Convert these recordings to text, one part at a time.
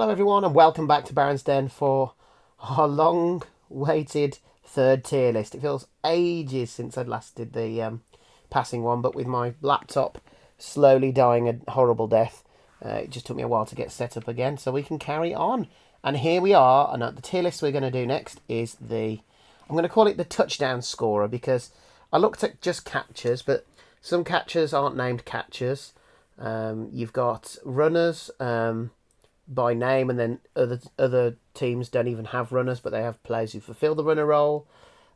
Hello everyone and welcome back to Baron's Den for our long-awaited third tier list. It feels ages since I'd last did the passing one, but with my laptop slowly dying a horrible death, it just took me a while to get set up again, so we can carry on. And here we are, and the tier list we're going to do next is I'm going to call it the touchdown scorer, because I looked at just catchers, but some catchers aren't named catchers. You've got runners by name, and then other teams don't even have runners, but they have players who fulfil the runner role.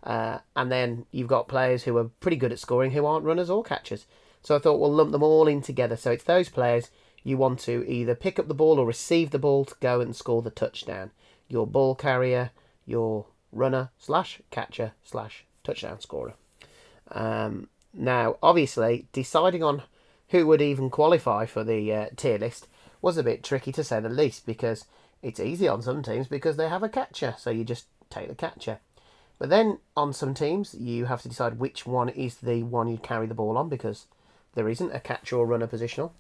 And then you've got players who are pretty good at scoring who aren't runners or catchers. So I thought we'll lump them all in together. So it's those players you want to either pick up the ball or receive the ball to go and score the touchdown. Your ball carrier, your runner slash catcher slash touchdown scorer. Now, obviously, deciding on who would even qualify for the tier list was a bit tricky, to say the least, because it's easy on some teams because they have a catcher, so you just take the catcher. But then on some teams, you have to decide which one is the one you carry the ball on, because there isn't a catcher or runner positional.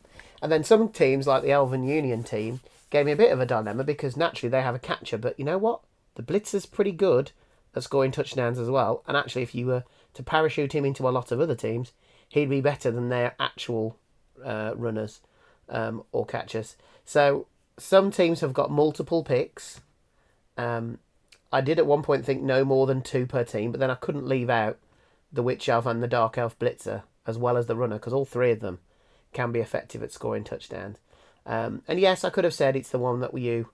And then some teams, like the Elven Union team, gave me a bit of a dilemma, because naturally they have a catcher, but you know what? The blitzer's pretty good at scoring touchdowns as well, and actually if you were to parachute him into a lot of other teams, he'd be better than their actual runners or catchers. So some teams have got multiple picks. I did at one point think no more than 2 per team, but then I couldn't leave out the Witch Elf and the Dark Elf Blitzer, as well as the runner, because all 3 of them can be effective at scoring touchdowns. And yes, I could have said it's the one that you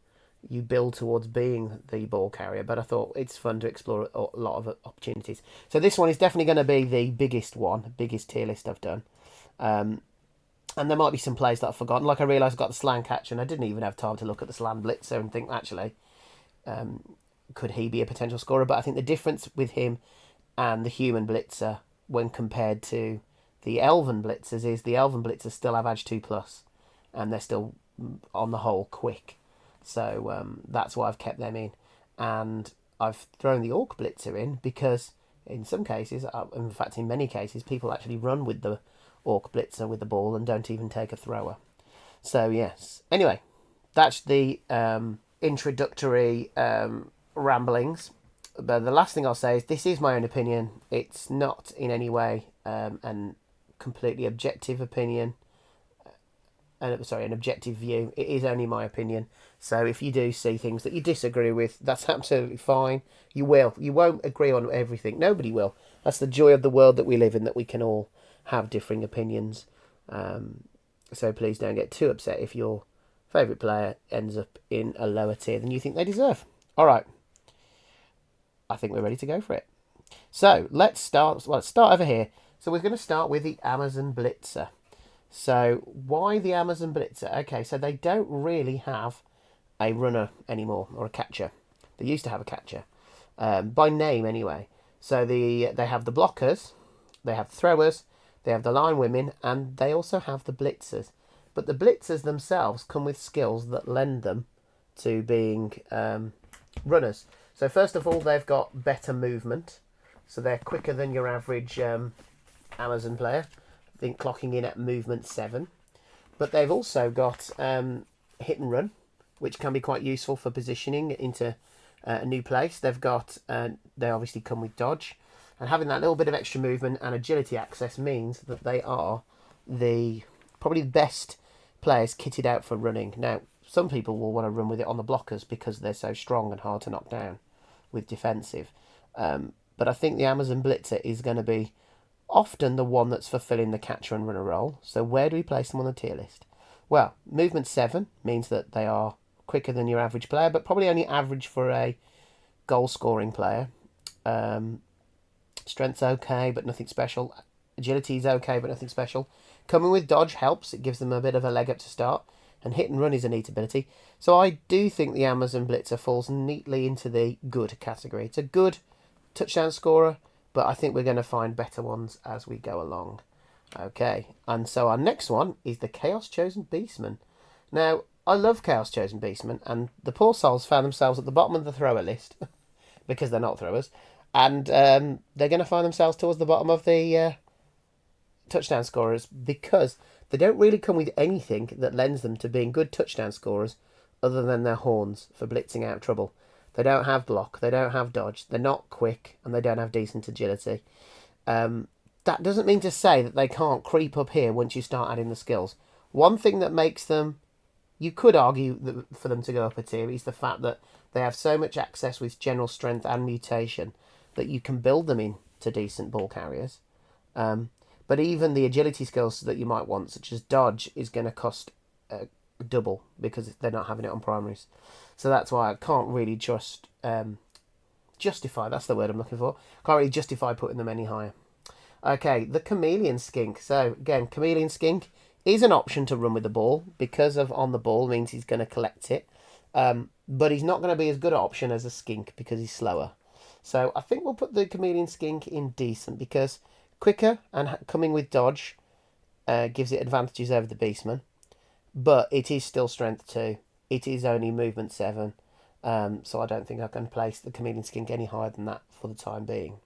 build towards being the ball carrier, but I thought it's fun to explore a lot of opportunities. So this one is definitely going to be the biggest tier list I've done. And there might be some plays that I've forgotten. Like I realised I got the slam catcher, and I didn't even have time to look at the slam blitzer and think, actually, could he be a potential scorer? But I think the difference with him and the human blitzer when compared to the elven blitzers is the elven blitzers still have edge 2+, and they're still, on the whole, quick. So that's why I've kept them in. And I've thrown the orc blitzer in because in some cases, in fact in many cases, people actually run with the orc blitzer with the ball and don't even take a thrower. So yes. Anyway, that's the introductory ramblings. But the last thing I'll say is this is my own opinion. It's not in any way an completely objective opinion. An objective view. It is only my opinion. So if you do see things that you disagree with, that's absolutely fine. You will. You won't agree on everything. Nobody will. That's the joy of the world that we live in, that we can all have differing opinions. So please don't get too upset if your favourite player ends up in a lower tier than you think they deserve. All right. I think we're ready to go for it. So let's start. Well, let's start over here. So we're going to start with the Amazon Blitzer. So why the Amazon Blitzer? Okay, so they don't really have a runner anymore, or a catcher. They used to have a catcher, by name anyway. So they have the blockers, they have throwers, they have the line women, and they also have the blitzers. But the blitzers themselves come with skills that lend them to being runners. So first of all, they've got better movement. So they're quicker than your average Amazon player. I think clocking in at movement 7. But they've also got hit and run, which can be quite useful for positioning into a new place. They obviously come with dodge. And having that little bit of extra movement and agility access means that they are probably the best players kitted out for running. Now, some people will want to run with it on the blockers because they're so strong and hard to knock down with defensive. But I think the Amazon Blitzer is going to be often the one that's fulfilling the catcher and runner role. So where do we place them on the tier list? Well, movement 7 means that they are quicker than your average player, but probably only average for a goal-scoring player. Strength's okay, but nothing special. Agility's okay, but nothing special. Coming with dodge helps. It gives them a bit of a leg up to start. And hit and run is a neat ability. So I do think the Amazon Blitzer falls neatly into the good category. It's a good touchdown scorer, but I think we're going to find better ones as we go along. Okay, and so our next one is the Chaos Chosen Beastman. Now, I love Chaos Chosen Beastmen, and the poor souls found themselves at the bottom of the thrower list, because they're not throwers, and they're going to find themselves towards the bottom of the touchdown scorers, because they don't really come with anything that lends them to being good touchdown scorers other than their horns for blitzing out trouble. They don't have block, they don't have dodge, they're not quick, and they don't have decent agility. That doesn't mean to say that they can't creep up here once you start adding the skills. One thing that makes them, you could argue that for them to go up a tier, is the fact that they have so much access with general strength and mutation that you can build them into decent ball carriers. But even the agility skills that you might want, such as dodge, is going to cost double because they're not having it on primaries. So that's why I can't really just justify, that's the word I'm looking for, can't really justify putting them any higher. Okay, the chameleon skink. So again, chameleon skink is an option to run with the ball because of on the ball means he's going to collect it. But he's not going to be as good an option as a skink because he's slower. So I think we'll put the chameleon skink in decent because quicker and coming with dodge gives it advantages over the beastman. But it is still strength 2. It is only movement 7. So I don't think I can place the chameleon skink any higher than that for the time being.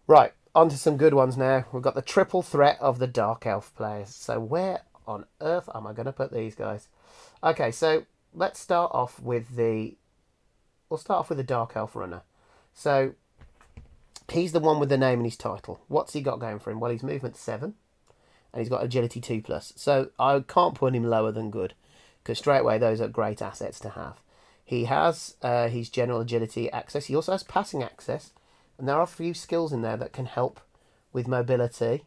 Right, on to some good ones now. We've got the triple threat of the Dark Elf players. So where on earth am I going to put these guys? Okay, so let's start off with the... We'll start off with the Dark Elf runner. So he's the one with the name in his title. What's he got going for him? Well, he's movement 7. And he's got agility 2+. So I can't put him lower than good. Because straight away, those are great assets to have. He has his general agility access. He also has passing access. And there are a few skills in there that can help with mobility,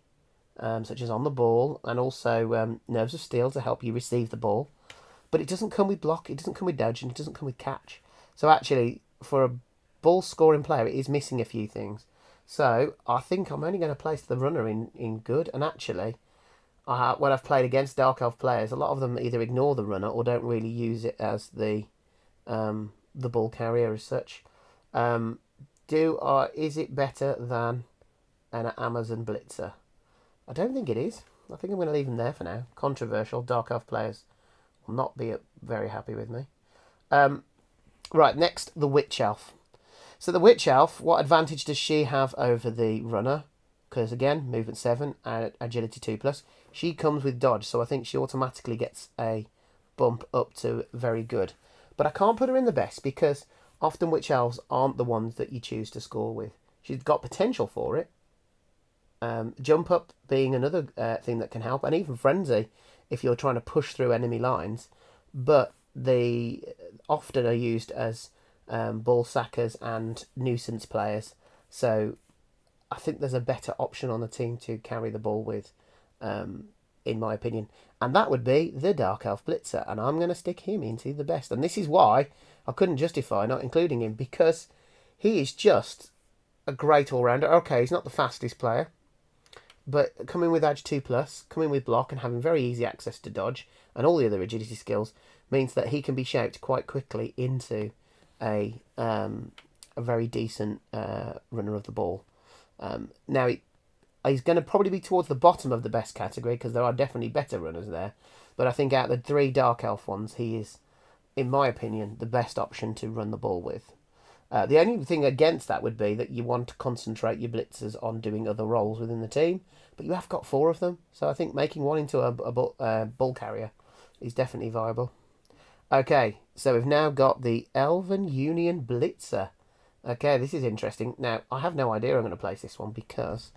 such as on the ball, and also nerves of steel to help you receive the ball. But it doesn't come with block, it doesn't come with dodge, and it doesn't come with catch. So actually, for a ball scoring player, it is missing a few things. So I think I'm only going to place the runner in good. And actually, when I've played against Dark Elf players, a lot of them either ignore the runner or don't really use it as the ball carrier as such. Is it better than an Amazon Blitzer? I don't think it is. I think I'm going to leave him there for now. Controversial. Dark Elf players will not be very happy with me. Right, next, the Witch Elf. So the Witch Elf, what advantage does she have over the runner? Because again, movement 7 and agility 2+. She comes with dodge, so I think she automatically gets a bump up to very good. But I can't put her in the best because often Witch Elves aren't the ones that you choose to score with. She's got potential for it. Jump up being another thing that can help, and even Frenzy if you're trying to push through enemy lines. But they often are used as ball sackers and nuisance players. So I think there's a better option on the team to carry the ball with, in my opinion. And that would be the Dark Elf Blitzer. And I'm going to stick him into the best. And this is why I couldn't justify not including him, because he is just a great all-rounder. Okay, he's not the fastest player, but coming with Edge 2+, coming with block and having very easy access to dodge and all the other agility skills means that he can be shaped quite quickly into a very decent runner of the ball. Now, he's going to probably be towards the bottom of the best category because there are definitely better runners there. But I think out of the 3 Dark Elf ones, he is, in my opinion, the best option to run the ball with. The only thing against that would be that you want to concentrate your blitzers on doing other roles within the team, but you have got 4 of them, so I think making one into a ball carrier is definitely viable. Okay, so we've now got the Elven Union Blitzer. Okay, this is interesting. Now, I have no idea I'm going to place this one because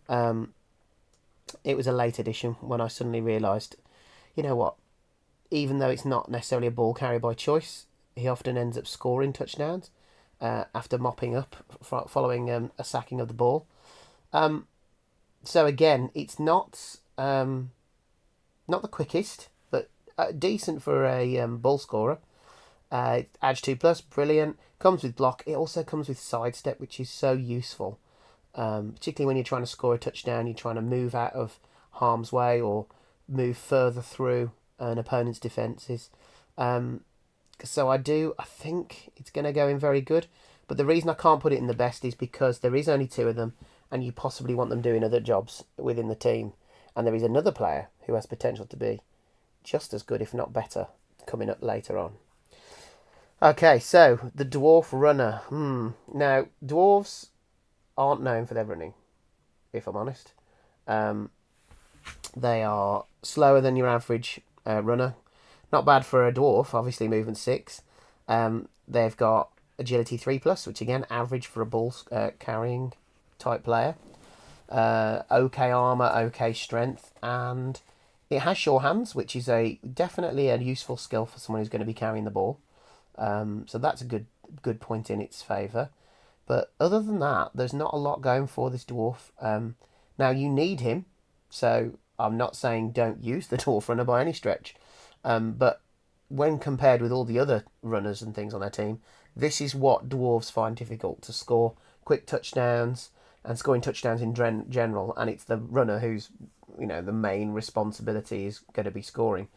it was a late edition when I suddenly realised, you know what, even though it's not necessarily a ball carrier by choice, he often ends up scoring touchdowns after mopping up following a sacking of the ball. So again, it's not the quickest, but decent for a ball scorer. Edge 2+, brilliant. Comes with block. It also comes with sidestep, which is so useful. Particularly when you're trying to score a touchdown, you're trying to move out of harm's way or move further through an opponent's defences. So I think it's going to go in very good. But the reason I can't put it in the best is because there is only 2 of them, and you possibly want them doing other jobs within the team. And there is another player who has potential to be just as good, if not better, coming up later on. Okay, so the Dwarf Runner. Now, Dwarves aren't known for their running, if I'm honest. They are slower than your average runner. Not bad for a dwarf, obviously movement 6. They've got agility 3+, which again, average for a bull carrying type player. Okay armor, okay strength, and it has sure hands, which is definitely a useful skill for someone who's going to be carrying the ball. So that's a good point in its favour. But other than that, there's not a lot going for this dwarf. Now you need him, so I'm not saying don't use the dwarf runner by any stretch. But when compared with all the other runners and things on their team, this is what dwarves find difficult, to score quick touchdowns and scoring touchdowns in general. And it's the runner who's, the main responsibility is going to be scoring.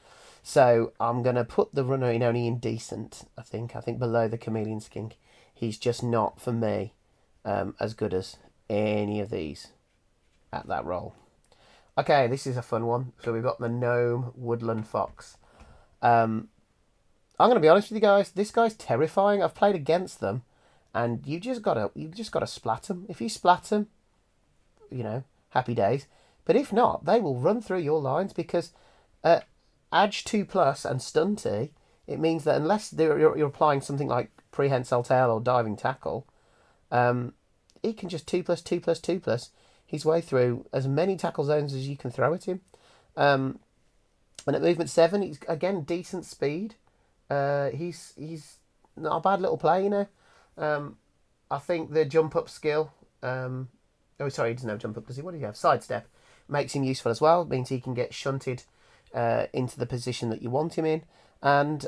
So I'm going to put the runner in only indecent, I think. I think below the chameleon skink. He's just not, for me, as good as any of these at that role. Okay, this is a fun one. So we've got the gnome woodland fox. I'm going to be honest with you guys. This guy's terrifying. I've played against them, and you just gotta splat them. If you splat them, happy days. But if not, they will run through your lines because Edge 2+ and stunty. It means that unless you're applying something like prehensile tail or diving tackle, he can just 2+, 2+, 2+ his way through as many tackle zones as you can throw at him. And at movement 7, he's again decent speed. He's not a bad little play, I think the jump up skill. He doesn't have jump up, does he? What do you have? Sidestep makes him useful as well. It means he can get shunted into the position that you want him in. And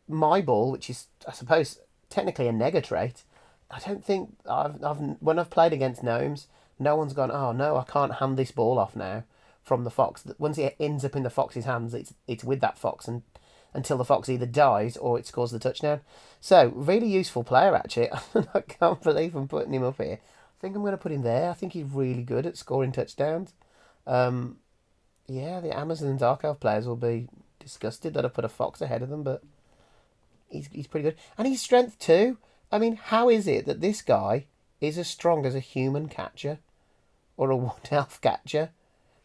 my ball, which is, I suppose, technically a nega trait. I don't think when I've played against gnomes, no one's gone, oh no, I can't hand this ball off now from the fox. Once it ends up in the fox's hands, it's with that fox and until the fox either dies or it scores the touchdown. So really useful player actually. I can't believe I'm putting him up here. I think I'm going to put him there. I think he's really good at scoring touchdowns. The Amazon and Dark Elf players will be disgusted that I put a fox ahead of them, but he's pretty good. And he's strength 2. I mean, how is it that this guy is as strong as a human catcher or a wood elf catcher?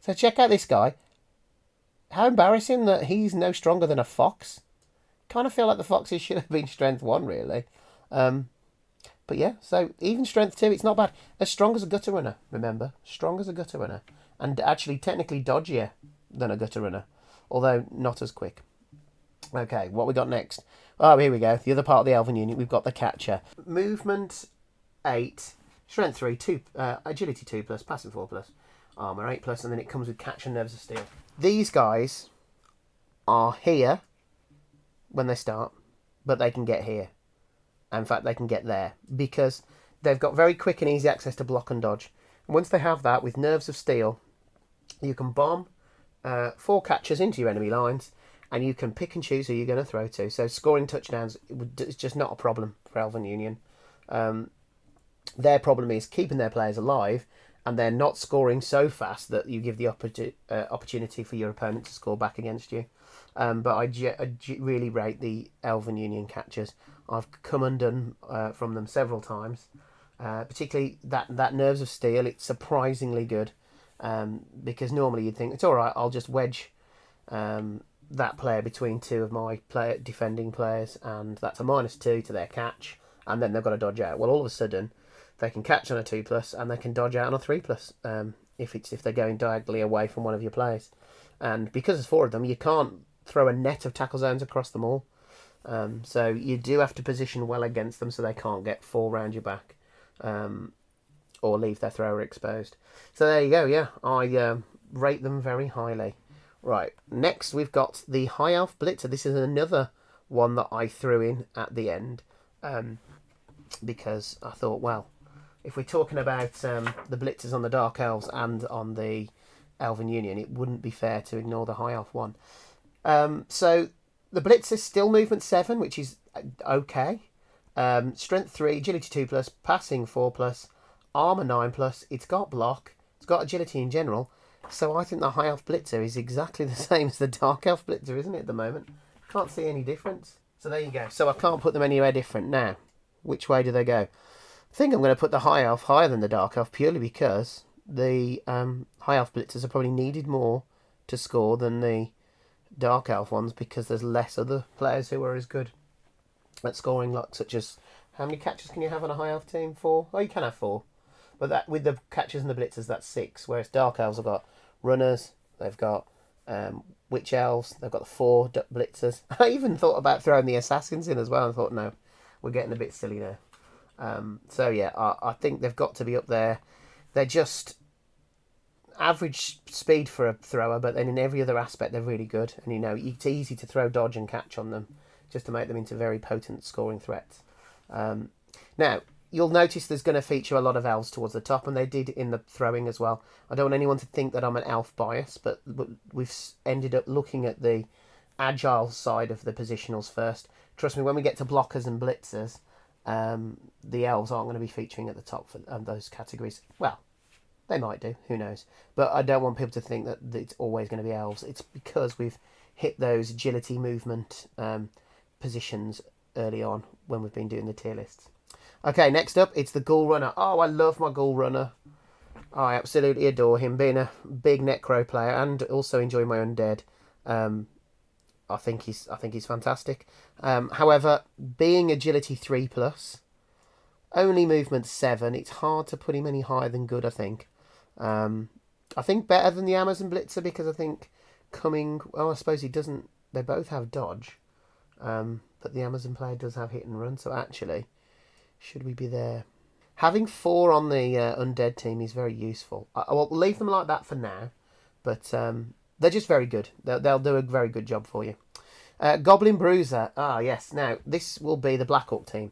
So check out this guy. How embarrassing that he's no stronger than a fox. Kind of feel like the foxes should have been strength 1, really. But yeah, so even strength 2, it's not bad. As strong as a gutter runner, remember. Strong as a gutter runner. And actually technically dodgier than a gutter runner. Although not as quick. Okay, what we got next? Oh, here we go. The other part of the Elven unit, we've got the catcher. Movement 8, strength 3, 2, agility 2+, passing 4+, armor 8+, and then it comes with catch and nerves of steel. These guys are here when they start, but they can get here. In fact, they can get there because they've got very quick and easy access to block and dodge. And once they have that, with nerves of steel, you can bomb 4 catchers into your enemy lines, and you can pick and choose who you're going to throw to. So scoring touchdowns is just not a problem for Elven Union. Their problem is keeping their players alive, and they're not scoring so fast that you give the opportunity for your opponent to score back against you. But I really rate the Elven Union catchers. I've come undone from them several times. Particularly that Nerves of Steel, it's surprisingly good. Because normally you'd think, it's alright, I'll just wedge that player between 2 of my defending players, and that's a -2 to their catch, and then they've got to dodge out. Well, all of a sudden, they can catch on a 2+, and they can dodge out on a 3+, if they're going diagonally away from one of your players. And because there's 4 of them, you can't throw a net of tackle zones across them all. So you do have to position well against them so they can't get 4 round your back, or leave their thrower exposed. So there you go, yeah. I rate them very highly. Right, next we've got the High Elf Blitzer. This is another one that I threw in at the end, because I thought, well, if we're talking about the Blitzers on the Dark Elves and on the Elven Union, it wouldn't be fair to ignore the High Elf one. So the Blitzer's still movement 7, which is okay. Strength 3, agility 2+, passing 4+, armor 9+. It's got block. It's got agility in general. So I think the High Elf Blitzer is exactly the same as the Dark Elf Blitzer, isn't it, at the moment? Can't see any difference. So there you go. So I can't put them anywhere different. Now, which way do they go? I think I'm going to put the High Elf higher than the Dark Elf purely because the High Elf Blitzers are probably needed more to score than the Dark Elf ones because there's less other players who are as good at scoring, like such as how many catches can you have on a High Elf team? 4. Oh, you can have 4, but that with the catchers and the blitzers, that's 6. Whereas Dark Elves have got runners, they've got Witch Elves, they've got the 4 blitzers. I even thought about throwing the assassins in as well. I thought, no, we're getting a bit silly now. So yeah, I think they've got to be up there. They're just average speed for a thrower, but then in every other aspect they're really good. And it's easy to throw, dodge, and catch on them, just to make them into very potent scoring threats. Now you'll notice there's going to feature a lot of elves towards the top, and they did in the throwing as well. I don't want anyone to think that I'm an elf bias, but we've ended up looking at the agile side of the positionals first. Trust me, when we get to blockers and blitzers, the elves aren't going to be featuring at the top for those categories. Well, they might do, who knows. But I don't want people to think that it's always going to be elves. It's because we've hit those agility movement positions early on when we've been doing the tier lists. Okay, next up, it's the Ghoul Runner. Oh, I love my Ghoul Runner. I absolutely adore him. Being a big Necro player and also enjoying my Undead, I think he's fantastic. However, being agility 3+, only movement 7, it's hard to put him any higher than good, I think. I think better than the Amazon Blitzer because I think I suppose he doesn't. They both have dodge, but the Amazon player does have hit and run. So actually, should we be there? Having 4 on the Undead team is very useful. We'll leave them like that for now, but they're just very good. They'll do a very good job for you. Goblin Bruiser. Ah, yes. Now, this will be the Black Orc team.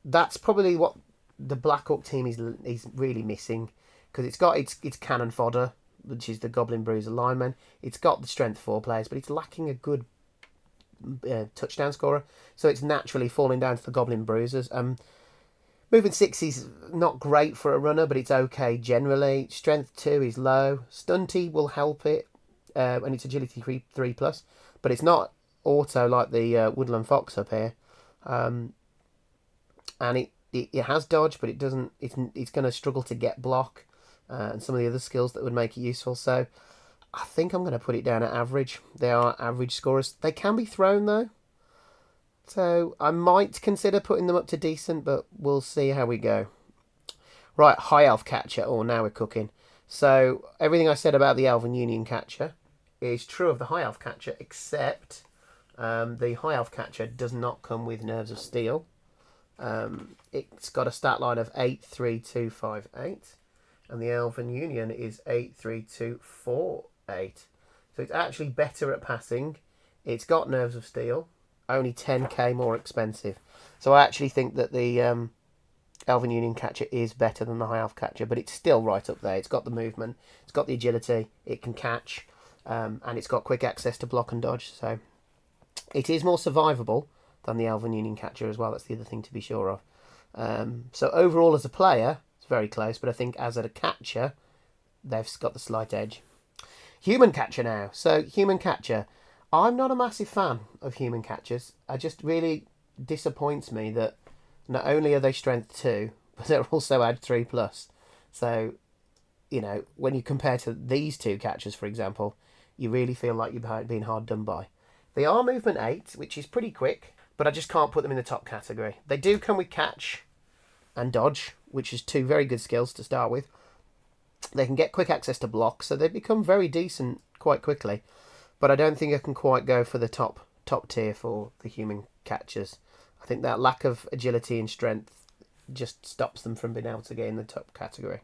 That's probably what the Black Orc team is really missing, because it's got its cannon fodder, which is the Goblin Bruiser lineman. It's got the strength 4 players, but it's lacking a good touchdown scorer, so it's naturally falling down to the Goblin Bruisers. Movement 6 is not great for a runner, but it's okay generally. Strength 2 is low. Stunty will help it, and it's agility 3+, but it's not auto like the Woodland Fox up here. And it has dodge, but it doesn't. It's going to struggle to get block, and some of the other skills that would make it useful. So I think I'm going to put it down at average. They are average scorers. They can be thrown though, so I might consider putting them up to decent, but we'll see how we go. Right, High Elf Catcher. Oh, now we're cooking. So everything I said about the Elven Union Catcher is true of the High Elf Catcher, except the High Elf Catcher does not come with Nerves of Steel. It's got a stat line of 83258, and the Elven Union is 83248. So it's actually better at passing. It's got Nerves of Steel, only 10k more expensive. So I actually think that the Elven Union Catcher is better than the High Elf Catcher, but it's still right up there. It's got the movement, it's got the agility, it can catch, and it's got quick access to block and dodge. So it is more survivable than the Elven Union Catcher as well. That's the other thing to be sure of. So overall as a player, it's very close, but I think as a catcher, they've got the slight edge. Human Catcher now. So Human Catcher, I'm not a massive fan of Human Catchers. It just really disappoints me that not only are they strength 2, but they're also add 3+. So, when you compare to these 2 catchers, for example, you really feel like you're being hard done by. They are movement 8, which is pretty quick, but I just can't put them in the top category. They do come with catch and dodge, which is 2 very good skills to start with. They can get quick access to block, so they become very decent quite quickly. But I don't think I can quite go for the top tier for the Human Catchers. I think that lack of agility and strength just stops them from being able to get in the top category.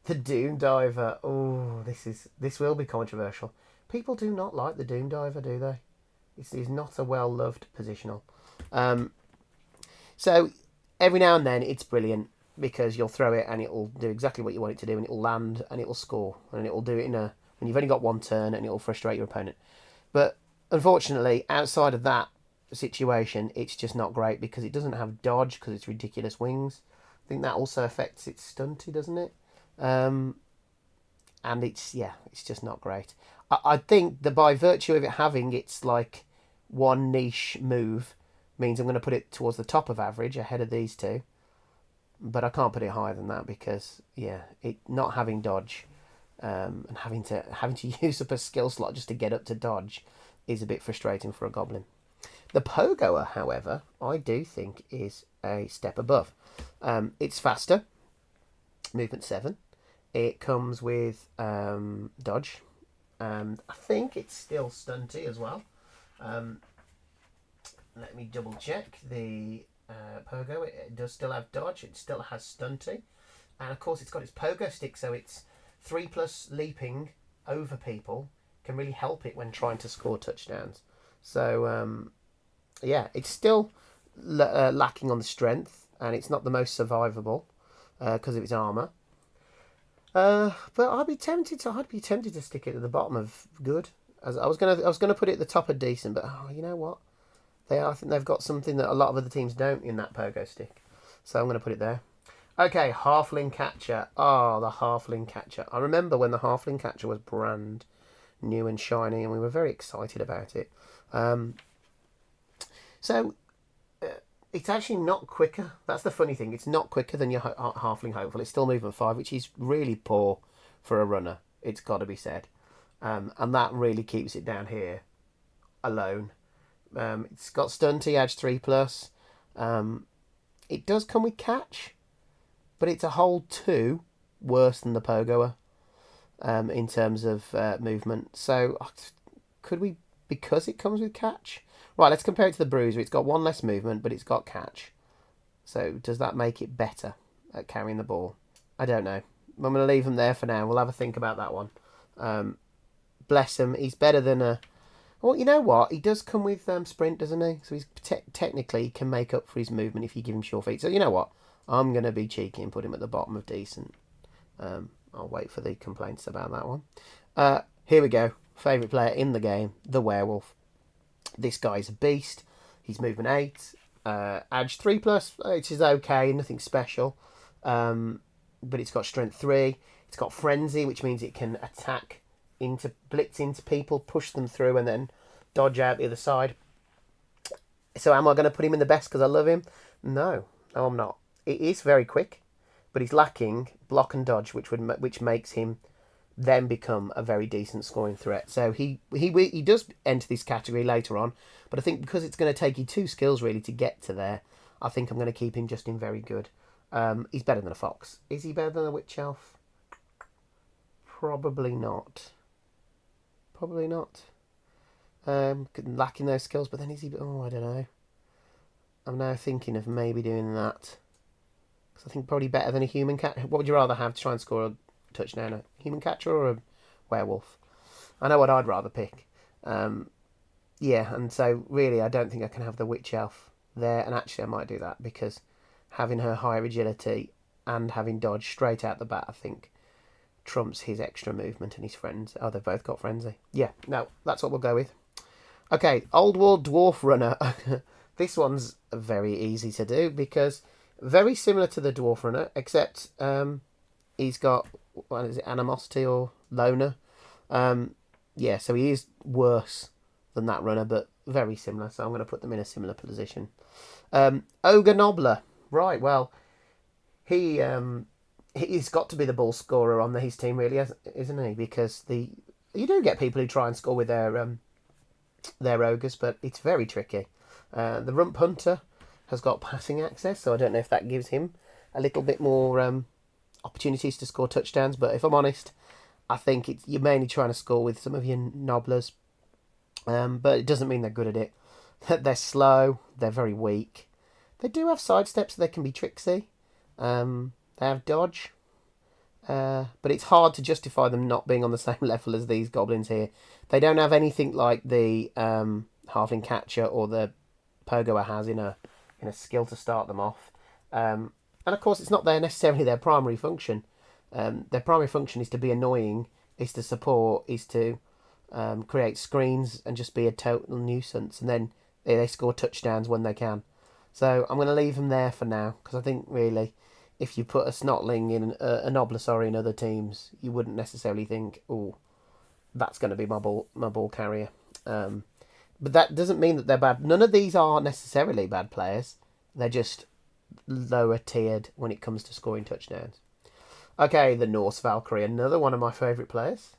The Doom Diver. Oh, this will be controversial. People do not like the Doom Diver, do they? It is not a well-loved positional. So every now and then it's brilliant because you'll throw it and it'll do exactly what you want it to do, and it'll land and it'll score, and it'll do it when you've only got one turn, and it'll frustrate your opponent. But unfortunately, outside of that situation, it's just not great because it doesn't have dodge because it's ridiculous wings. I think that also affects its stunty, doesn't it? And it's just not great. I think that by virtue of it having its like one niche move means I'm going to put it towards the top of average ahead of these 2, but I can't put it higher than that because it not having dodge and having to use up a skill slot just to get up to dodge is a bit frustrating for a goblin. The pogoer, however, I do think is a step above. It's faster, movement 7. It comes with dodge, and I think it's still stunty as well. Let me double check the pogo. It does still have dodge. It still has stunty, and of course it's got its pogo stick, so it's 3+ leaping over people can really help it when trying to score touchdowns. So yeah, it's still lacking on the strength, and it's not the most survivable because of its armor. But I'd be tempted to stick it at the bottom of good. As I was gonna put it at the top of decent, but you know what? I think they've got something that a lot of other teams don't in that pogo stick. So I'm gonna put it there. Okay, halfling catcher. Oh, the halfling catcher. I remember when the halfling catcher was brand new and shiny, and we were very excited about it. So it's actually not quicker. That's the funny thing. It's not quicker than your halfling hopeful. It's still movement 5, which is really poor for a runner. It's got to be said, and that really keeps it down here alone. It's got stunty, edge 3+. It does come with catch, but it's a whole 2 worse than the pogoer in terms of movement. So could we, because it comes with catch? Right, let's compare it to the bruiser. It's got 1 less movement, but it's got catch. So does that make it better at carrying the ball? I don't know. I'm going to leave him there for now. We'll have a think about that one. Bless him. He's better than a... Well, you know what? He does come with sprint, doesn't he? So he's technically can make up for his movement if you give him sure feet. So you know what? I'm going to be cheeky and put him at the bottom of decent. I'll wait for the complaints about that one. Here we go. Favourite player in the game, the werewolf. This guy's a beast. He's movement 8. Edge 3+, which is okay, nothing special. But it's got strength 3. It's got frenzy, which means it can attack blitz into people, push them through, and then dodge out the other side. So am I going to put him in the best because I love him? No, I'm not. It is very quick, but he's lacking block and dodge, which makes him then become a very decent scoring threat. So he does enter this category later on, but I think because it's going to take you 2 skills really to get to there, I think I'm going to keep him just in very good. He's better than a fox. Is he better than a witch elf? Probably not. Lacking those skills, but then is he... Oh, I don't know. I'm now thinking of maybe doing that. Because I think probably better than a human cat. What would you rather have to try and score a touchdown? A human catcher or a werewolf? I know what I'd rather pick. Yeah, and so really I don't think I can have the witch elf there. And actually I might do that because having her higher agility and having dodge straight out the bat, I think trumps his extra movement and his friends. Oh, they've both got frenzy. Yeah, no, that's what we'll go with. Okay, Old World Dwarf Runner. This one's very easy to do because very similar to the Dwarf Runner, except he's got, what is it, animosity or loner. Yeah, so he is worse than that runner, but very similar. So I'm going to put them in a similar position. Ogre Nobbler. Right, well, he's got to be the ball scorer on his team, really, isn't he? Because you do get people who try and score with their ogres, but it's very tricky. The Rump Hunter has got passing access, so I don't know if that gives him a little bit more opportunities to score touchdowns. But if I'm honest, I think you're mainly trying to score with some of your nobblers. But it doesn't mean they're good at it. They're slow. They're very weak. They do have sidesteps, so they can be tricksy. They have dodge. But it's hard to justify them not being on the same level as these goblins here. They don't have anything like the halfling catcher or the pogoer has in a skill to start them off. And of course, it's not necessarily their primary function. Their primary function is to be annoying, is to support, is to create screens and just be a total nuisance. And then they score touchdowns when they can. So I'm going to leave them there for now because I think really, if you put a snotling in a nobbler, in other teams, you wouldn't necessarily think, oh, that's going to be my ball carrier. But that doesn't mean that they're bad. None of these are necessarily bad players. They're just lower tiered when it comes to scoring touchdowns. Okay, the Norse Valkyrie, another one of my favourite players.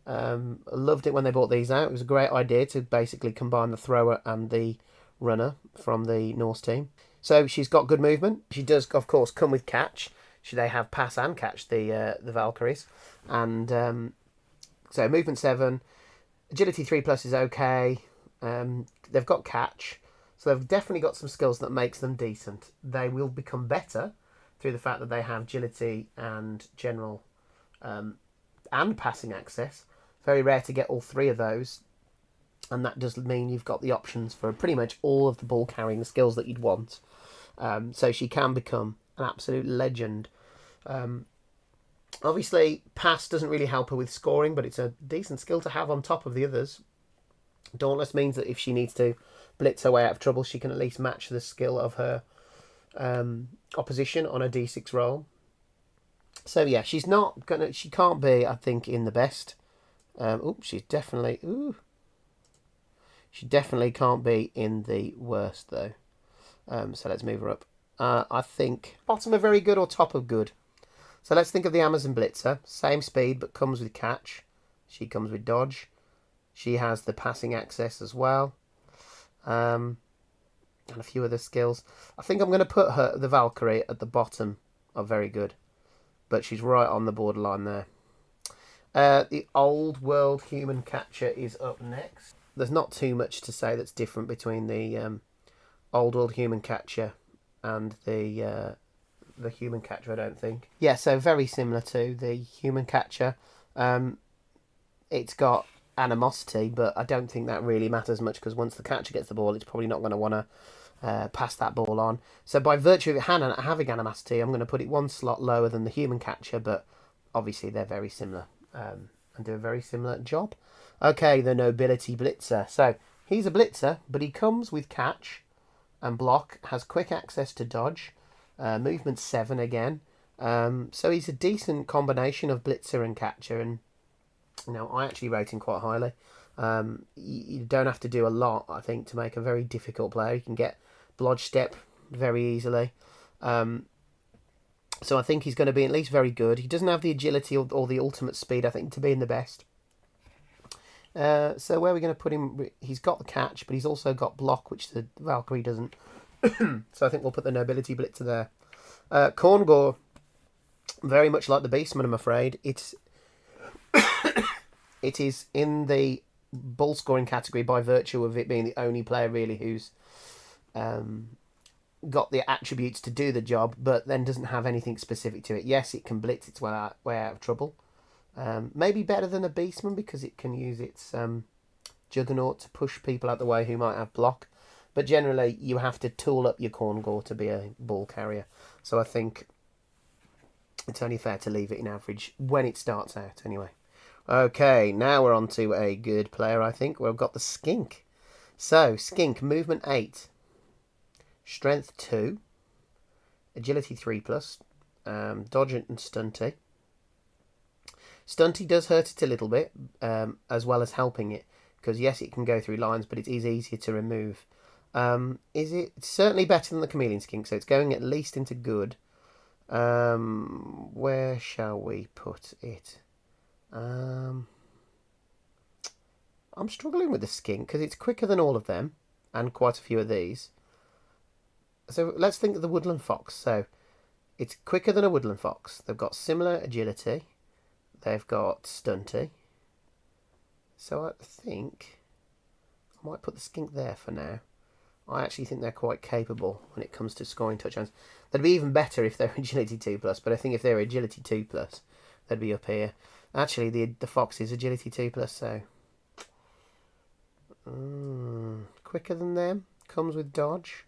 Loved it when they brought these out. It was a great idea to basically combine the thrower and the runner from the Norse team. So she's got good movement. She does, of course, come with catch. They have pass and catch, the Valkyries. And so movement 7, agility 3+ is okay. They've got catch. So they've definitely got some skills that makes them decent. They will become better through the fact that they have agility and general and passing access. Very rare to get all 3 of those. And that does mean you've got the options for pretty much all of the ball carrying skills that you'd want. So she can become an absolute legend. Obviously, pass doesn't really help her with scoring, but it's a decent skill to have on top of the others. Dauntless means that if she needs to blitz her way out of trouble, she can at least match the skill of her opposition on a d6 roll. So yeah, she can't be, I think, in the best. She definitely can't be in the worst though. So let's move her up. I think bottom of very good or top of good. So let's think of the Amazon Blitzer. Same speed, but comes with catch. She comes with dodge. She has the passing access as well. And a few other skills. I think I'm going to put the Valkyrie at the bottom of very good. But she's right on the borderline there. The Old World Human Catcher is up next. There's not too much to say that's different between the Old World Human Catcher and the Human Catcher, I don't think. Yeah, so very similar to the Human Catcher. It's got animosity, but I don't think that really matters much because once the catcher gets the ball, it's probably not going to want to pass that ball on. So by virtue of it having animosity, I'm going to put it one slot lower than the Human Catcher, but obviously they're very similar and do a very similar job. Okay, the Nobility Blitzer. So he's a blitzer, but he comes with catch and block, has quick access to dodge, movement 7 again. So he's a decent combination of blitzer and catcher, and I actually rate him quite highly. You don't have to do a lot, I think, to make a very difficult player. You can get blodge step very easily. So I think he's going to be at least very good. He doesn't have the agility or the ultimate speed, I think, to be in the best. So where are we going to put him? He's got the catch, but he's also got block, which the Valkyrie doesn't. So I think we'll put the Nobility Blitzer there. Korngor, very much like the Beastman, I'm afraid. It is in the ball scoring category by virtue of it being the only player really who's got the attributes to do the job, but then doesn't have anything specific to it. Yes, it can blitz its way out of trouble. Maybe better than a Beastman because it can use its Juggernaut to push people out the way who might have block. But generally, you have to tool up your Korngor to be a ball carrier. So I think it's only fair to leave it in average when it starts out, anyway. Okay, now we're on to a good player, I think. We've got the Skink. So, Skink, movement 8, strength 2, agility 3+, dodge and stunty. Stunty does hurt it a little bit, as well as helping it, because yes, it can go through lines, but it is easier to remove. It's certainly better than the Chameleon Skink, so it's going at least into good. Where shall we put it? I'm struggling with the Skink because it's quicker than all of them and quite a few of these. So let's think of the Woodland Fox. So it's quicker than a Woodland Fox. They've got similar agility. They've got stunty. So I think I might put the Skink there for now. I actually think they're quite capable when it comes to scoring touchdowns. They'd be even better if they're agility 2+, but I think if they're agility 2+, they'd be up here. Actually, the Fox is agility 2+, so quicker than them. Comes with dodge,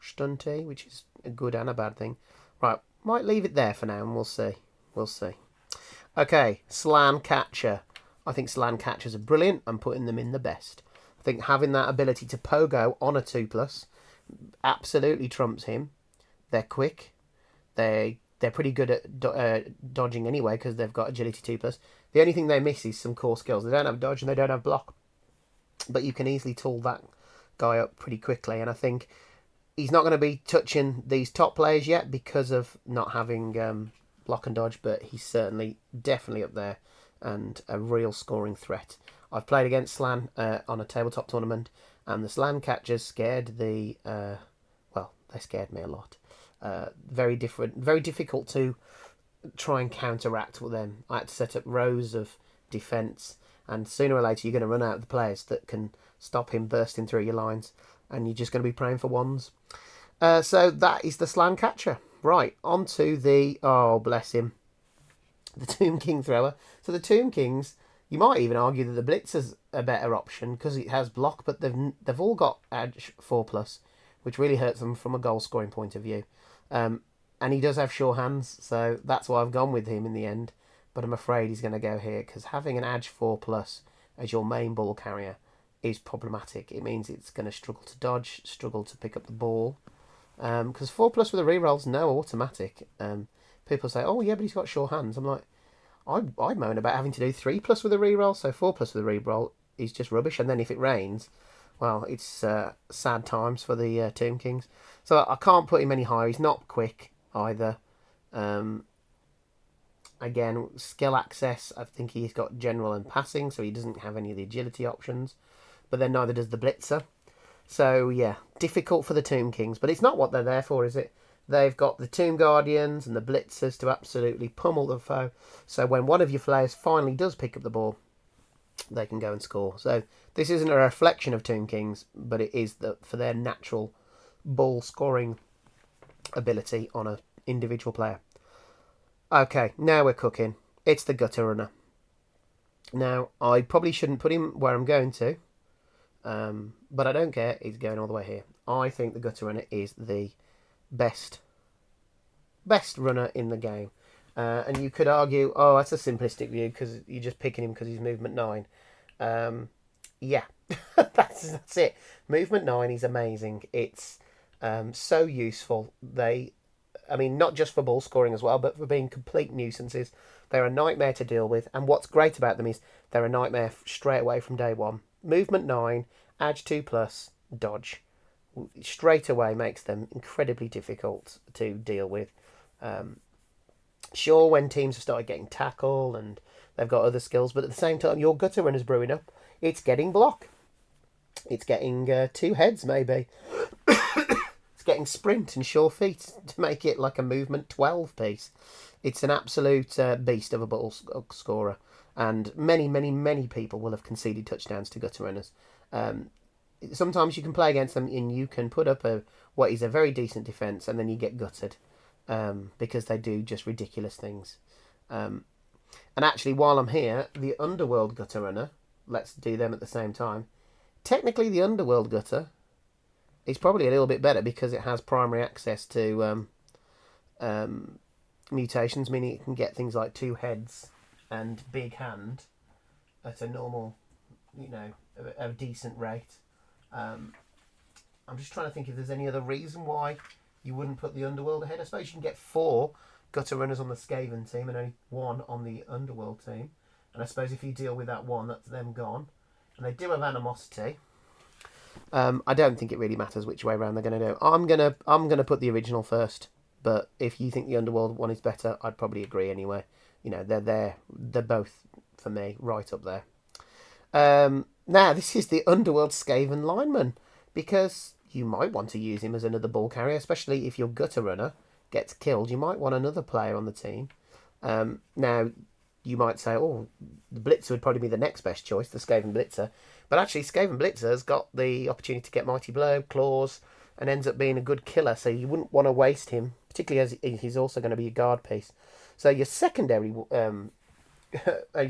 stunty, which is a good and a bad thing. Right, might leave it there for now, and we'll see. We'll see. Okay, Slan Catcher. I think Slan Catchers are brilliant. I'm putting them in the best. I think having that ability to pogo on a 2+ absolutely trumps him. They're quick. They're pretty good at dodging anyway because they've got agility 2+. The only thing they miss is some core skills. They don't have dodge and they don't have block. But you can easily tool that guy up pretty quickly. And I think he's not going to be touching these top players yet because of not having block and dodge. But he's certainly definitely up there and a real scoring threat. I've played against Slan on a tabletop tournament, and the Slan catchers scared the well, they scared me a lot. Very difficult to try and counteract with them. I had to set up rows of defence, and sooner or later you're going to run out of the players that can stop him bursting through your lines, and you're just going to be praying for ones. So that is the Slan catcher. Right, on to the, oh bless him, the Tomb King thrower. So the Tomb Kings, you might even argue that the Blitzer's a better option because it has block, but they've all got edge 4+, which really hurts them from a goal scoring point of view. And he does have sure hands, so that's why I've gone with him in the end. But I'm afraid he's going to go here because having an edge 4+ as your main ball carrier is problematic. It means it's going to struggle to dodge, struggle to pick up the ball. Because 4+ with a reroll's no automatic. People say, oh yeah, but he's got sure hands. I'm like, I moan about having to do 3+ with a reroll, so 4+ with a reroll is just rubbish. And then if it rains, well, it's sad times for the Tomb Kings. So I can't put him any higher. He's not quick either. Again, skill access, I think he's got general and passing, so he doesn't have any of the agility options. But then neither does the Blitzer. So yeah, difficult for the Tomb Kings, but it's not what they're there for, is it? They've got the Tomb Guardians and the Blitzers to absolutely pummel the foe. So when one of your players finally does pick up the ball, they can go and score. So this isn't a reflection of Tomb Kings, but it is for their natural ball scoring ability on an individual player. Okay, now we're cooking. It's the Gutter Runner. Now, I probably shouldn't put him where I'm going to, but I don't care. He's going all the way here. I think the Gutter Runner is the best runner in the game. And you could argue, oh, that's a simplistic view because you're just picking him because he's movement 9. Yeah, that's it. Movement 9 is amazing. It's so useful. Not just for ball scoring as well, but for being complete nuisances. They're a nightmare to deal with. And what's great about them is they're a nightmare straight away from day one. Movement 9, edge 2+, dodge. Straight away makes them incredibly difficult to deal with. Sure, when teams have started getting tackle and they've got other skills, but at the same time, your Gutter Runner's brewing up. It's getting block. It's getting 2 heads, maybe. It's getting sprint and sure feet to make it like a movement 12 piece. It's an absolute beast of a ball scorer. And many people will have conceded touchdowns to Gutter Runners. Sometimes you can play against them and you can put up what is a very decent defence and then you get gutted because they do just ridiculous things. And actually, while I'm here, the Underworld Gutter Runner, let's do them at the same time. Technically, the Underworld Gutter is probably a little bit better because it has primary access to mutations, meaning it can get things like 2 heads and big hand at a normal, a decent rate. I'm just trying to think if there's any other reason why you wouldn't put the Underworld ahead. I suppose you can get 4 Gutter Runners on the Skaven team and only 1 on the Underworld team. And I suppose if you deal with that 1, that's them gone. And they do have animosity. I don't think it really matters which way around they're going to do. I'm gonna put the original first. But if you think the Underworld one is better, I'd probably agree anyway. They're both for me right up there. Now this is the Underworld Skaven lineman because you might want to use him as another ball carrier, especially if your Gutter Runner gets killed. You might want another player on the team. Now you might say, oh, the Blitzer would probably be the next best choice, the Skaven Blitzer. But actually, Skaven Blitzer's got the opportunity to get Mighty Blow, Claws, and ends up being a good killer. So you wouldn't want to waste him, particularly as he's also going to be a guard piece. So your secondary, your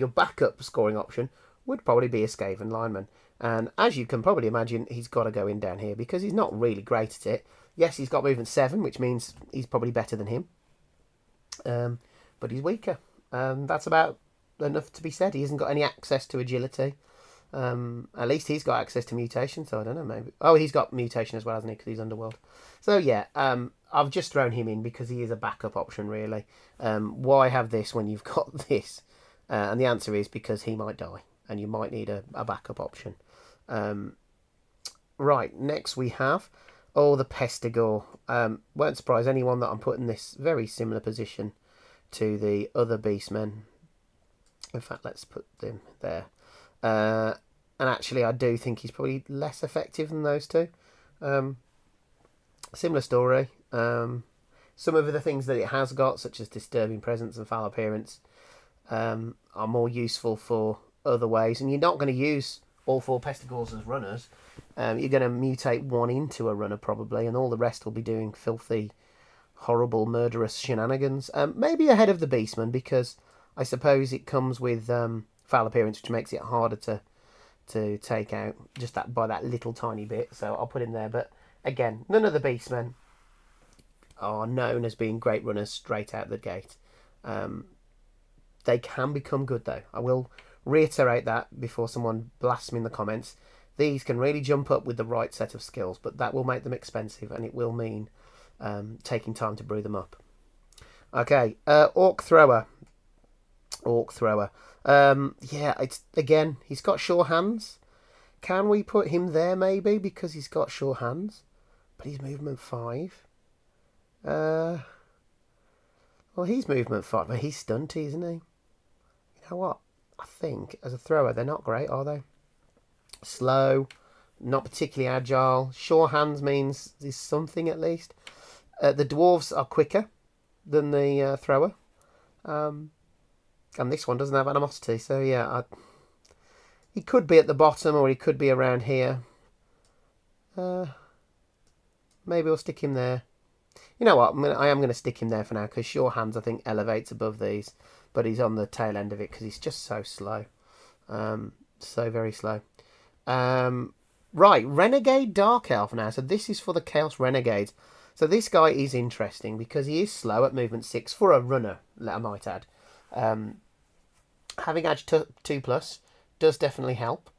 backup scoring option would probably be a Skaven lineman. And as you can probably imagine, he's got to go in down here because he's not really great at it. Yes, he's got movement 7, which means he's probably better than him. But he's weaker. That's about enough to be said. He hasn't got any access to agility. At least he's got access to mutation, so I don't know, maybe. Oh, he's got mutation as well, hasn't he, because he's Underworld. So yeah, I've just thrown him in because he is a backup option, really. Why have this when you've got this? And the answer is because he might die, and you might need a backup option. Right, next we have, the Pestigore. Won't surprise anyone that I'm putting this very similar position to the other Beastmen. In fact, let's put them there. And actually, I do think he's probably less effective than those two. Similar story. Some of the things that it has got, such as disturbing presence and foul appearance, are more useful for other ways. And you're not going to use all 4 pestigores as runners. You're going to mutate one into a runner probably, and all the rest will be doing filthy, horrible, murderous shenanigans. Maybe ahead of the Beastman, because I suppose it comes with foul appearance, which makes it harder to take out just that by that little tiny bit. So I'll put him there. But again, none of the Beastmen are known as being great runners straight out the gate. They can become good though. I will reiterate that before someone blasts me in the comments. These can really jump up with the right set of skills, but that will make them expensive, and it will mean taking time to brew them up. Okay, Orc Thrower. Orc Thrower. Yeah, it's again, he's got sure hands. Can we put him there maybe because he's got sure hands? But he's movement 5. Well, he's movement 5, but he's stunty, isn't he? You know what? I think as a thrower, they're not great, are they? Slow, not particularly agile. Sure hands means there's something at least. The dwarves are quicker than the thrower. And this one doesn't have animosity, so yeah, he could be at the bottom or he could be around here. Maybe we'll stick him there. You know what? I am going to stick him there for now because sure hands I think elevates above these, but he's on the tail end of it because he's just so slow, so very slow. Right, Renegade Dark Elf now. So this is for the Chaos Renegades. So this guy is interesting because he is slow at movement 6 for a runner, I might add. Having edge 2+ does definitely help.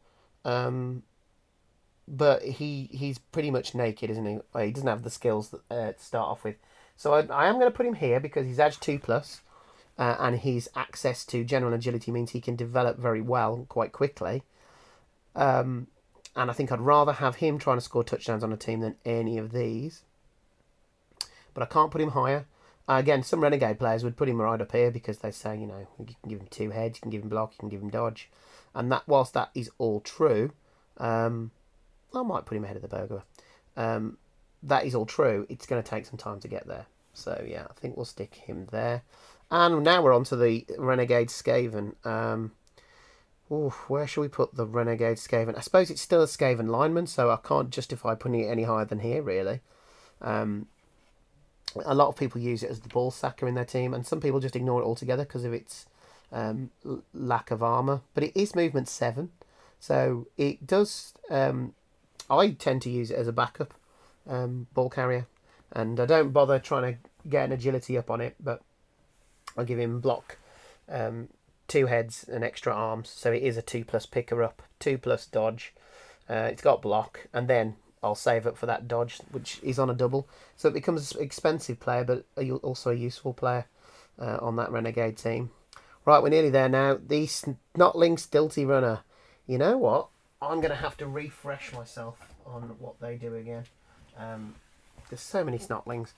But he's pretty much naked, isn't he? He doesn't have the skills to start off with. So I am going to put him here because he's edge 2+, and his access to general agility means he can develop very well quite quickly. And I think I'd rather have him trying to score touchdowns on a team than any of these. But I can't put him higher. Again, some Renegade players would put him right up here because they say, you know, you can give him 2 heads, you can give him block, you can give him dodge. And that, whilst that is all true, I might put him ahead of the Burglar. That is all true. It's going to take some time to get there. So, yeah, I think we'll stick him there. And now we're on to the Renegade Skaven. Where shall we put the Renegade Skaven? I suppose it's still a Skaven lineman, so I can't justify putting it any higher than here, really. A lot of people use it as the ball sacker in their team, and some people just ignore it altogether because of its lack of armour. But it is movement 7, so it does... I tend to use it as a backup ball carrier, and I don't bother trying to get an agility up on it, but I'll give him block, 2 heads and extra arms, so it is a 2+ picker up, 2+ dodge. It's got block, and then I'll save up for that dodge, which is on a double, so it becomes an expensive player, but also a useful player on that Renegade team. Right, we're nearly there now. The Snotling Stilty Runner. You know what? I'm going to have to refresh myself on what they do again. There's so many Snotlings.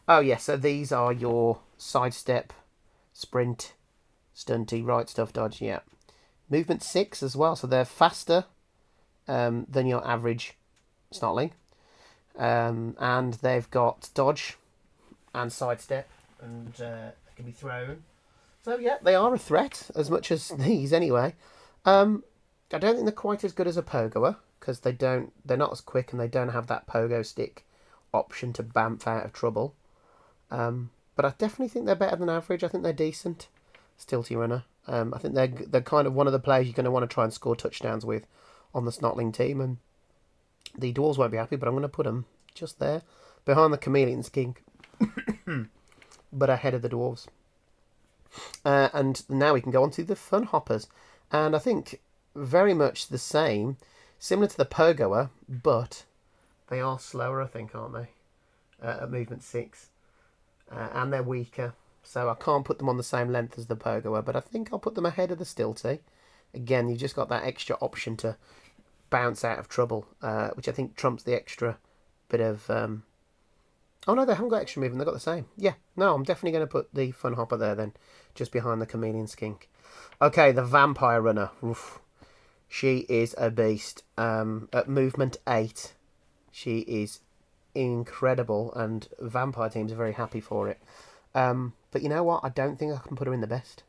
Oh, yeah, so these are your sidestep, sprint, stunty, right stuff, dodge, yeah. Movement 6 as well, so they're faster than your average Snotling. And they've got dodge and sidestep, and they can be thrown. So, yeah, they are a threat, as much as these anyway. I don't think they're quite as good as a pogoer because they're not as quick and they don't have that pogo stick option to bamf out of trouble. But I definitely think they're better than average. I think they're decent. Stilty runner. I think they're kind of one of the players you're going to want to try and score touchdowns with on the Snotling team. And the Dwarves won't be happy, but I'm going to put them just there behind the Chameleon Skink, but ahead of the Dwarves. And now we can go on to the Fun Hoppers, and I think very much the same, similar to the pogoer, but they are slower, I think, aren't they? At movement 6, and they're weaker, so I can't put them on the same length as the pogoer, but I think I'll put them ahead of the Stilty. Again, you've just got that extra option to bounce out of trouble, which I think trumps the extra bit of Oh no, they haven't got extra movement. They've got the same. Yeah. No, I'm definitely going to put the fun hopper there then, just behind the chameleon skink. Okay, the vampire runner. Oof. She is a beast. At movement 8, she is incredible, and vampire teams are very happy for it. But you know what? I don't think I can put her in the best.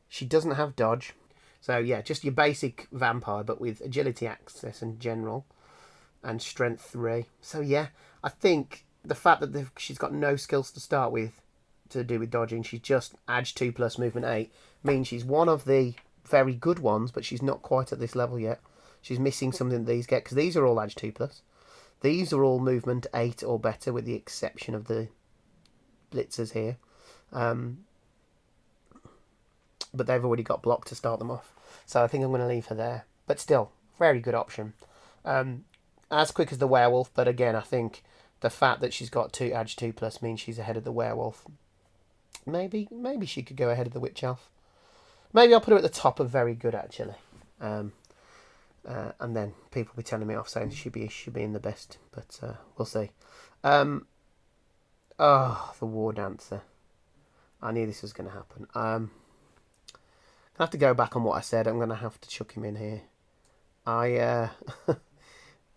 She doesn't have dodge. So yeah, just your basic vampire, but with agility, access, and general, and strength 3. So yeah, I think the fact that she's got no skills to start with to do with dodging, she's just edge 2 plus movement 8, means she's one of the very good ones, but she's not quite at this level yet. She's missing something that these get, because these are all edge 2 plus. These are all movement 8 or better, with the exception of the blitzers here. But they've already got block to start them off. So I think I'm going to leave her there. But still, very good option. As quick as the werewolf, but again, I think the fact that she's got 2 edge 2 plus means she's ahead of the werewolf. Maybe she could go ahead of the witch elf. Maybe I'll put her at the top of very good, actually. And then people will be telling me off saying she should be in the best, but we'll see. The war dancer. I knew this was going to happen. I have to go back on what I said. I'm going to have to chuck him in here. I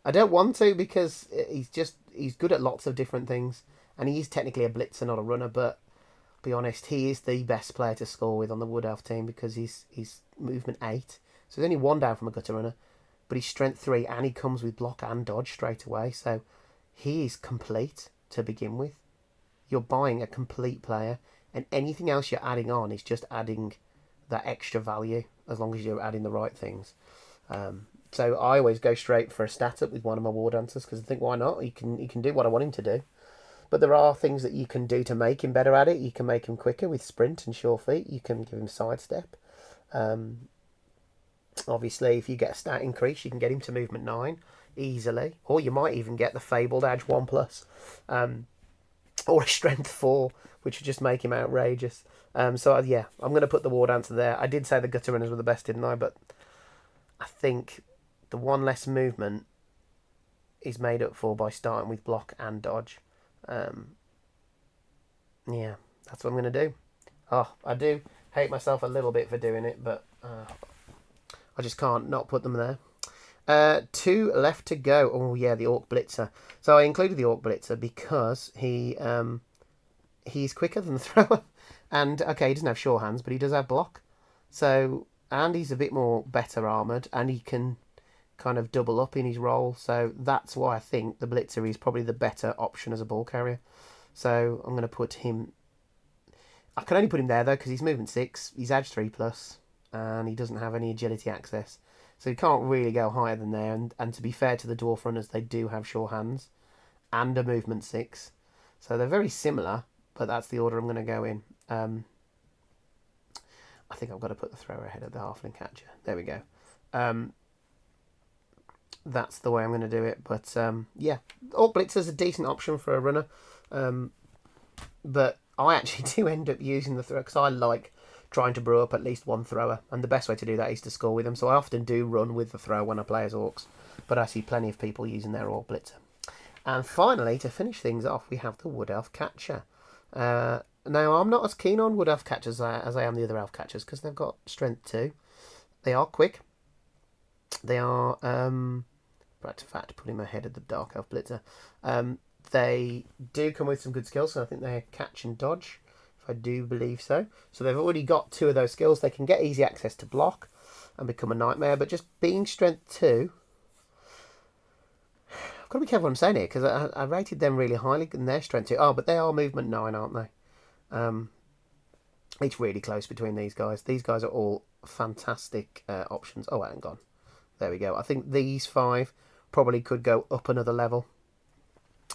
I don't want to, because he's good at lots of different things, and he is technically a blitzer, not a runner. But be honest, he is the best player to score with on the Wood Elf team, because he's movement 8, so he's only 1 down from a gutter runner, but he's strength 3, and he comes with block and dodge straight away. So he is complete to begin with. You're buying a complete player, and anything else you're adding on is just adding that extra value, as long as you're adding the right things. So I always go straight for a stat up with one of my war dancers, because I think, why not? He can do what I want him to do. But there are things that you can do to make him better at it. You can make him quicker with sprint and sure feet. You can give him sidestep. Obviously, if you get a stat increase, you can get him to movement 9 easily. Or you might even get the fabled edge 1 plus. Or a strength 4, which would just make him outrageous. So yeah, I'm going to put the war dancer there. I did say the gutter runners were the best, didn't I? But I think the 1 less movement is made up for by starting with block and dodge. Yeah, that's what I'm going to do. Oh, I do hate myself a little bit for doing it, but I just can't not put them there. 2 left to go. Oh yeah, the Orc Blitzer. So I included the Orc Blitzer because he's quicker than the thrower, and okay, he doesn't have sure hands, but he does have block. So, and he's a bit more better armoured, and he can kind of double up in his role. So that's why I think the Blitzer is probably the better option as a ball carrier. So I'm going to put him. I can only put him there though, because he's movement 6, he's edge 3 plus, and he doesn't have any agility access. So he can't really go higher than there. And to be fair to the dwarf runners, they do have sure hands and a movement 6. So they're very similar, but that's the order I'm going to go in. I think I've got to put the thrower ahead of the halfling catcher. There we go. That's the way I'm going to do it. But yeah, Orc Blitzer's a decent option for a runner. But I actually do end up using the thrower, because I like trying to brew up at least 1 thrower, and the best way to do that is to score with them. So I often do run with the thrower when I play as Orcs, but I see plenty of people using their Orc Blitzer. And finally, to finish things off, we have the Wood Elf Catcher. Now, I'm not as keen on Wood Elf Catchers as I am the other Elf Catchers, because they've got strength 2. They are quick. They are, right, in fact, putting my head at the Dark Elf Blitzer. They do come with some good skills, so I think they're catch and dodge, if I do believe so. So they've already got 2 of those skills. They can get easy access to block and become a nightmare, but just being strength 2... I've got to be careful what I'm saying here, because I rated them really highly in their strength 2. Oh, but they are movement 9, aren't they? It's really close between these guys. These guys are all fantastic options. Oh, I haven't gone. There we go. I think these 5 probably could go up another level.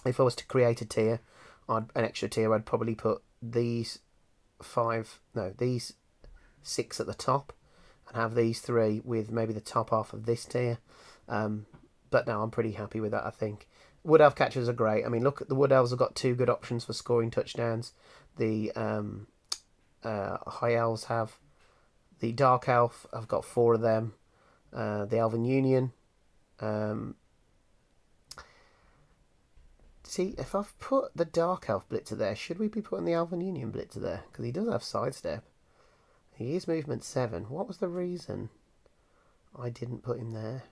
If I was to create a tier, an extra tier, I'd probably put these 6 at the top, and have these 3 with maybe the top half of this tier. But no, I'm pretty happy with that, I think. Wood Elf Catchers are great. I mean, look, the Wood Elves have got 2 good options for scoring touchdowns. The High Elves have. The Dark Elf, I've got 4 of them. The Elven Union. See, if I've put the Dark Elf Blitzer there, should we be putting the Elven Union Blitzer there? Because he does have sidestep. He is movement 7. What was the reason I didn't put him there?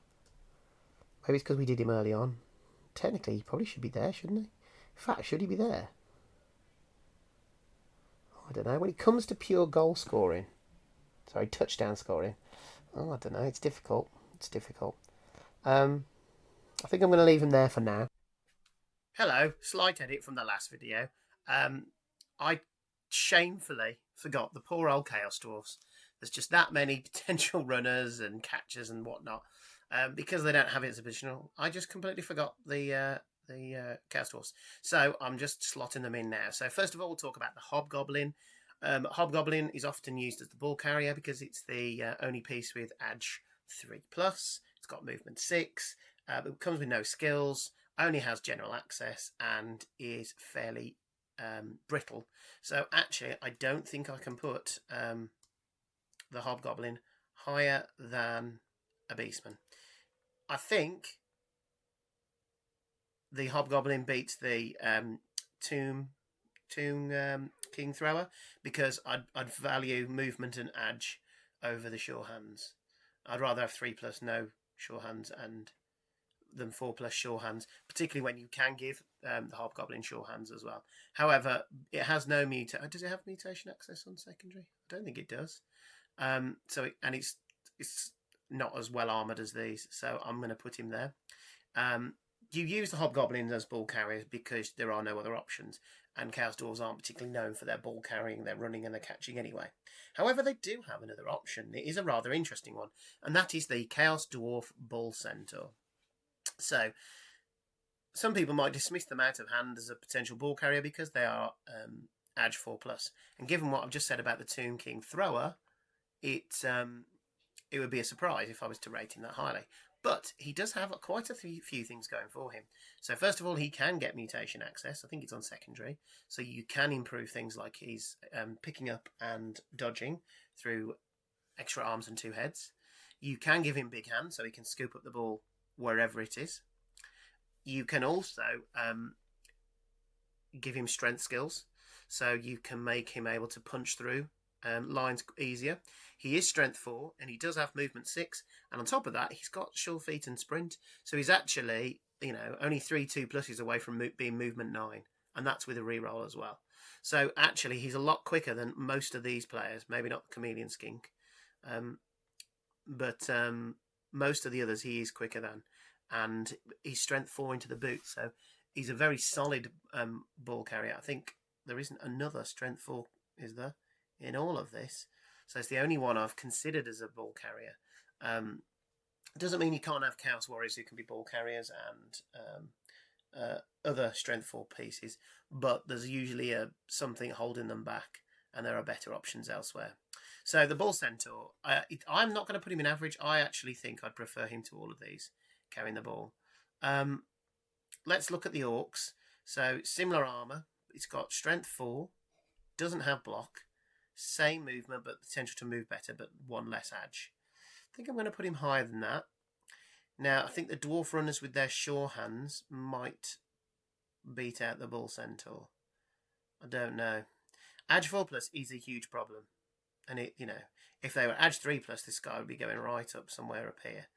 Maybe it's because we did him early on. Technically, he probably should be there, shouldn't he? In fact, should he be there? I don't know. When it comes to pure goal scoring, sorry, touchdown scoring, I don't know. It's difficult. It's difficult. I think I'm going to leave him there for now. Hello, slight edit from the last video. I shamefully forgot the poor old Chaos Dwarfs. There's just that many potential runners and catchers and whatnot. Because they don't have it as a positional, I just completely forgot the Chaos Dwarfs. So I'm just slotting them in now. So first of all, we'll talk about the Hobgoblin. Hobgoblin is often used as the ball carrier because it's the only piece with Edge 3+. It's got movement 6. It comes with no skills, only has general access, and is fairly brittle. So actually, I don't think I can put the Hobgoblin higher than a Beastman. I think the Hobgoblin beats the Tomb King Thrower because I'd value movement and edge over the sure hands. I'd rather have 3+ no sure hands than 4+ sure hands, particularly when you can give the Hobgoblin sure hands as well. However, it has no does it have mutation access on secondary? I don't think it does. It's not as well armoured as these, so I'm going to put him there. You use the Hobgoblins as ball carriers because there are no other options, and Chaos Dwarves aren't particularly known for their ball carrying, their running and their catching anyway. However, they do have another option. It is a rather interesting one, and that is the Chaos Dwarf Bull Centaur. So, some people might dismiss them out of hand as a potential ball carrier because they are Edge 4+. And given what I've just said about the Tomb King Thrower, it would be a surprise if I was to rate him that highly. But he does have quite a few things going for him. So first of all, he can get mutation access. I think it's on secondary. So you can improve things like his picking up and dodging through extra arms and 2 heads. You can give him big hands so he can scoop up the ball wherever it is. You can also give him strength skills. So you can make him able to punch through lines easier. He is strength 4 and he does have movement 6, and on top of that he's got sure feet and sprint, so he's actually only 3 2+ away from being movement 9, and that's with a reroll as well. So actually he's a lot quicker than most of these players, maybe not the Chameleon Skink, but most of the others he is quicker than, and he's strength 4 into the boot, so he's a very solid ball carrier. I think there isn't another strength 4, is there, in all of this? So it's the only one I've considered as a ball carrier. Doesn't mean you can't have Chaos Warriors who can be ball carriers and other strength 4 pieces, but there's usually something holding them back, and there are better options elsewhere. So the Bull Centaur, I'm not going to put him in average. I actually think I'd prefer him to all of these carrying the ball. Let's look at the Orcs. So similar armour. It's got strength 4, doesn't have block, same movement but potential to move better, but 1 less edge. I think I'm going to put him higher than that. Now I think the Dwarf runners with their sure hands might beat out the Bull Centaur. I don't know. Edge 4+ is a huge problem, and if they were Edge 3+, this guy would be going right up somewhere up here.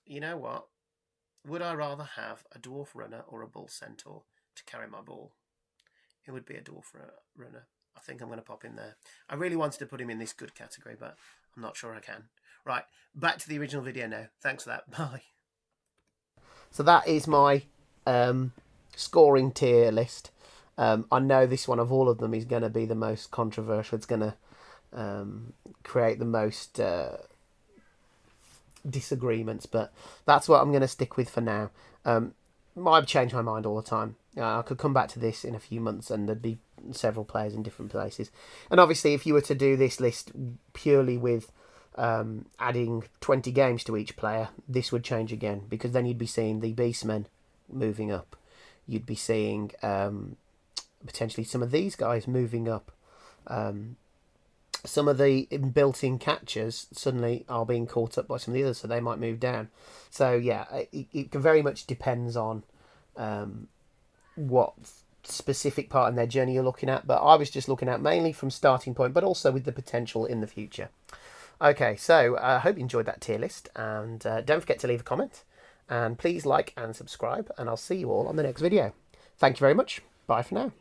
You know what? Would I rather have a Dwarf runner or a Bull Centaur to carry my ball? It would be a Dwarf runner. I think I'm going to pop in there. I really wanted to put him in this good category, but I'm not sure I can. Right, back to the original video now. Thanks for that. Bye. So that is my scoring tier list. I know this one of all of them is going to be the most controversial. It's going to create the most disagreements, but that's what I'm going to stick with for now. I've changed my mind all the time. I could come back to this in a few months and there'd be several players in different places. And obviously if you were to do this list purely with adding 20 games to each player, this would change again, because then you'd be seeing the Beastmen moving up. You'd be seeing potentially some of these guys moving up. some of the built-in catchers suddenly are being caught up by some of the others, so they might move down. So yeah, it very much depends on what specific part in their journey you're looking at. But I was just looking at mainly from starting point, but also with the potential in the future. Okay, so I hope you enjoyed that tier list, and don't forget to leave a comment, and please like and subscribe, and I'll see you all on the next video. Thank you very much. Bye for now.